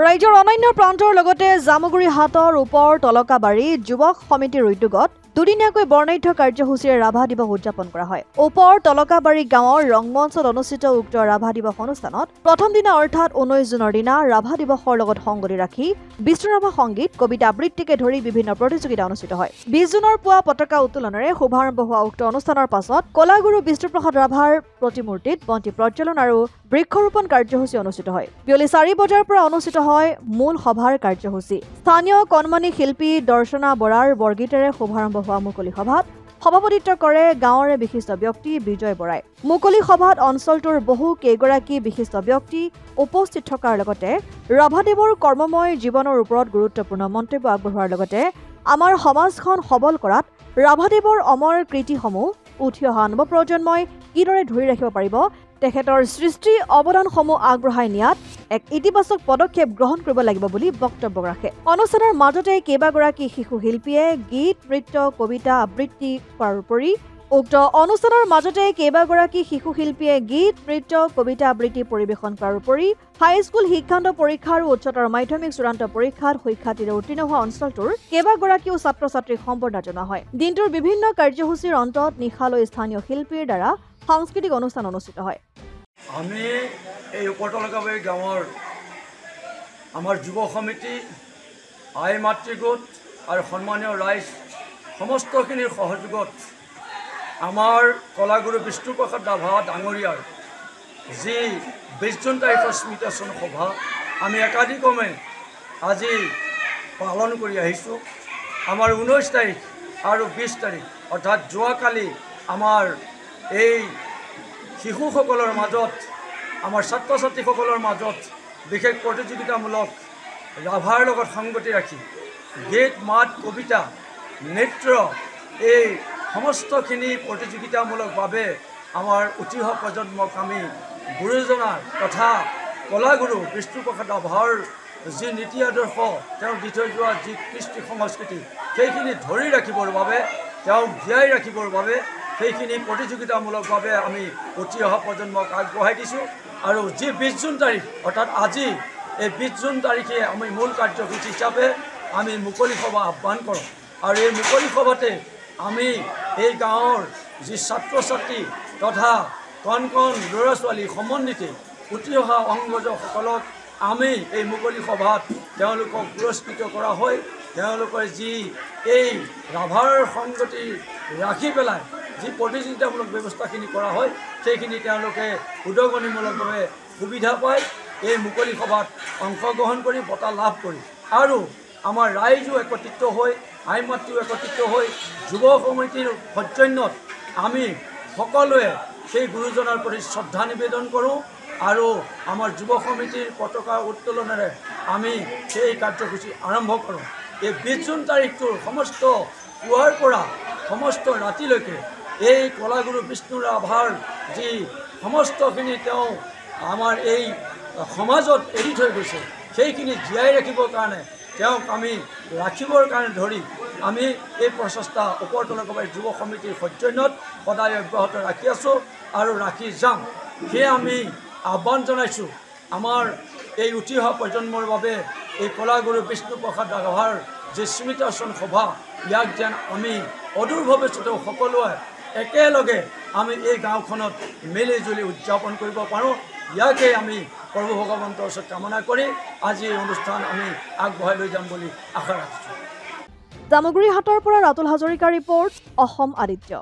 ৰাজ্যৰ অনন্য প্ৰান্তৰ লগতে জামুগুৰি হাটৰ ওপৰ তলকাবাৰী যুৱক সমিতিৰ উদ্যোগত দুদিনীয়াকৈ বৰ্ণাঢ্য কাৰ্যসূচীৰে ৰাভা দিৱস উদযাপন কৰা হয়। ওপৰ তলকাবাৰী গাঁৱৰ ৰংমঞ্চত অনুষ্ঠিত উক্ত ৰাভা দিৱস অনুষ্ঠানত প্ৰথম দিনা অৰ্থাৎ 19 জুনৰ দিনা ৰাভা দিৱসৰ লগত সংগতি ৰাখি বিষ্ণু ৰাভা সংগীত, কবিতা আবৃত্তিকে ধৰি বিভিন্ন প্ৰতিযোগিতা অনুষ্ঠিত হয়। 20 জুনৰ পুৱা পতাকা উত্তোলনেৰে শুভাৰম্ভ হোৱা উক্ত অনুষ্ঠানৰ পাছত কলাগুৰু বিষ্ণুপ্ৰসাদ ৰাভাৰ প্ৰতিমূৰ্তিত বন্তি প্ৰজ্বলন আৰু বৃক্ষৰোপণ কাৰ্যসূচী অনুষ্ঠিত হয়। বিয়লি 4 বজাৰ পৰা অনুষ্ঠিত হয় মূল সভাৰ কাৰ্যসূচী। স্থানীয় কণমানি শিল্পী দৰ্শনা বৰাৰ বৰগীতেৰে শুভাৰম্ভ হোৱা মুকলি সভাত সভাপতিত্ব কৰে গাঁৱৰে বিশিষ্ট ব্যক্তি বিজয় বৰাই। মুকলি সভাত অঞ্চলটোৰ বহু কেইগৰাকী বিশিষ্ট ব্যক্তি উপস্থিত থকাৰ লগতে ৰাভাদেৱৰ কৰ্মময় জীৱনৰ ওপৰত গুৰুত্বপূৰ্ণ মন্তব্য আগবঢ়োৱাৰ লগতে আমাৰ সমাজখন সবল কৰাত ৰাভাদেৱৰ অমৰ কৃতিসমূহ উঠি অহা নৱপ্ৰজন্মই কিদৰে ধৰি ৰাখিব পাৰিব, তেখেতৰ সৃষ্টি অৱদানসমূহ আগবঢ়াই নিয়াত এক ইতিবাচক পদক্ষেপ গ্ৰহণ কৰিব লাগিব বুলি বক্তব্য ৰাখে। অনুষ্ঠানৰ মাজতে কেইবাগৰাকী শিশু শিল্পীয়ে গীত, নৃত্য, কবিতা আবৃত্তি কৰাৰ উপৰি উক্ত অনুষ্ঠানৰ মাজতে কেইবাগৰাকী শিশু শিল্পীয়ে গীত, নৃত্য, কবিতা আবৃত্তি পৰিৱেশন কৰাৰ উপৰি হাইস্কুল শিক্ষান্ত পৰীক্ষা আৰু উচ্চতৰ মাধ্যমিক চূড়ান্ত পৰীক্ষাত সুখ্যাতিৰে উত্তীৰ্ণ হোৱা অঞ্চলটোৰ কেইবাগৰাকীও ছাত্ৰ ছাত্ৰীক সম্বৰ্ধনা জনোৱা হয়। দিনটোৰ বিভিন্ন কাৰ্যসূচীৰ অন্তত নিশালৈ স্থানীয় শিল্পীৰ দ্বাৰা সাংস্কৃতিক অনুষ্ঠান অনুষ্ঠিত হয়। আমি এই ওপৰতলকাবাৰী গাঁৱৰ আমাৰ যুৱ সমিতি, আই মাতৃ গোট আৰু সন্মানীয় ৰাইজ সমস্তখিনিৰ সহযোগত আমাৰ কলাগুৰু বিষ্ণুপ্ৰসাদ ৰাভা ডাঙৰীয়াৰ যি 20 জুন তাৰিখৰ স্মৃতিচাৰণ সভা আমি একাধিক্ৰমে আজি পালন কৰি আহিছোঁ। আমাৰ 19 তাৰিখ আৰু 20 তাৰিখ অৰ্থাৎ যোৱাকালি আমাৰ এই শিশুসকলৰ মাজত, আমাৰ ছাত্ৰ ছাত্ৰীসকলৰ মাজত বিশেষ প্ৰতিযোগিতামূলক ৰাভাৰ লগত সংগতি ৰাখি গীত, মাত, কবিতা, নৃত্য এই সমস্তখিনি প্ৰতিযোগিতামূলকভাৱে আমাৰ উঠি অহা প্ৰজন্মক আমি গুৰুজনাৰ তথা কলাগুৰু বিষ্ণুপ্ৰসাদ ৰাভাৰ যি নীতি আদৰ্শ তেওঁ দি থৈ যোৱা যি কৃষ্টি সংস্কৃতি সেইখিনি ধৰি ৰাখিবৰ বাবে, তেওঁক জীয়াই ৰাখিবৰ বাবে সেইখিনি প্ৰতিযোগিতামূলকভাৱে আমি উঠি অহা প্ৰজন্মক আগবঢ়াই দিছোঁ। আৰু যি 20 জুন তাৰিখ অৰ্থাৎ আজি এই 20 জুন তাৰিখে আমি মূল কাৰ্যসূচী হিচাপে আমি মুকলি সভা আহ্বান কৰোঁ। আৰু এই মুকলি সভাতে আমি এই গাঁৱৰ যি ছাত্ৰ ছাত্ৰী তথা কণ কণ ল'ৰা ছোৱালী সমন্বিতে উঠি অহা অংগজসকলক আমি এই মুকলি সভাত তেওঁলোকক পুৰস্কৃত কৰা হয়। তেওঁলোকৰ যি এই ৰাভাৰ সংগতি ৰাখি পেলাই যি প্ৰতিযোগিতামূলক ব্যৱস্থাখিনি কৰা হয় সেইখিনি তেওঁলোকে উদগনিমূলকভাৱে সুবিধা পায় এই মুকলি সভাত অংশগ্ৰহণ কৰি বঁটা লাভ কৰি। আৰু আমাৰ ৰাইজো একত্ৰিত হৈ, আই মাতৃও একত্ৰিত হৈ যুৱ সমিতিৰ সৌজন্যত আমি সকলোৱে সেই গুৰুজনাৰ প্ৰতি শ্ৰদ্ধা নিবেদন কৰোঁ আৰু আমাৰ যুৱ সমিতিৰ পতাকা উত্তোলনেৰে আমি সেই কাৰ্যসূচী আৰম্ভ কৰোঁ। এই 20 জুন তাৰিখটোৰ সমস্ত পুৱাৰ পৰা সমস্ত ৰাতিলৈকে এই কলাগুৰু বিষ্ণু ৰাভাৰ যি সমস্তখিনি তেওঁ আমাৰ এই সমাজত এৰি থৈ গৈছে সেইখিনি জীয়াই ৰাখিবৰ কাৰণে, তেওঁক আমি ৰাখিবৰ কাৰণে ধৰি আমি এই প্ৰচেষ্টা ওপৰতলকাবাৰী যুৱ সমিতিৰ সৌজন্যত সদায় অব্যাহত ৰাখি আছোঁ আৰু ৰাখি যাম। সেয়ে আমি আহ্বান জনাইছোঁ আমাৰ এই উঠি অহা প্ৰজন্মৰ বাবে এই কলাগুৰু বিষ্ণুপ্ৰসাদ ৰাভাৰ যি স্মৃতিচাৰণ সভা ইয়াক যেন আমি অদূৰ ভৱিষ্যতেও সকলোৱে একেলগে আমি এই গাঁওখনত মিলি জুলি উদযাপন কৰিব পাৰোঁ। ইয়াকে আমি প্ৰভু ভগৱন্তৰ ওচৰত কামনা কৰি আজি এই অনুষ্ঠান আমি আগবঢ়াই লৈ যাম বুলি আশা ৰাখিছোঁ। জামুগুৰি হাটৰ পৰা ৰাতুল হাজৰিকাৰ ৰিপৰ্ট, অসম আদিত্য।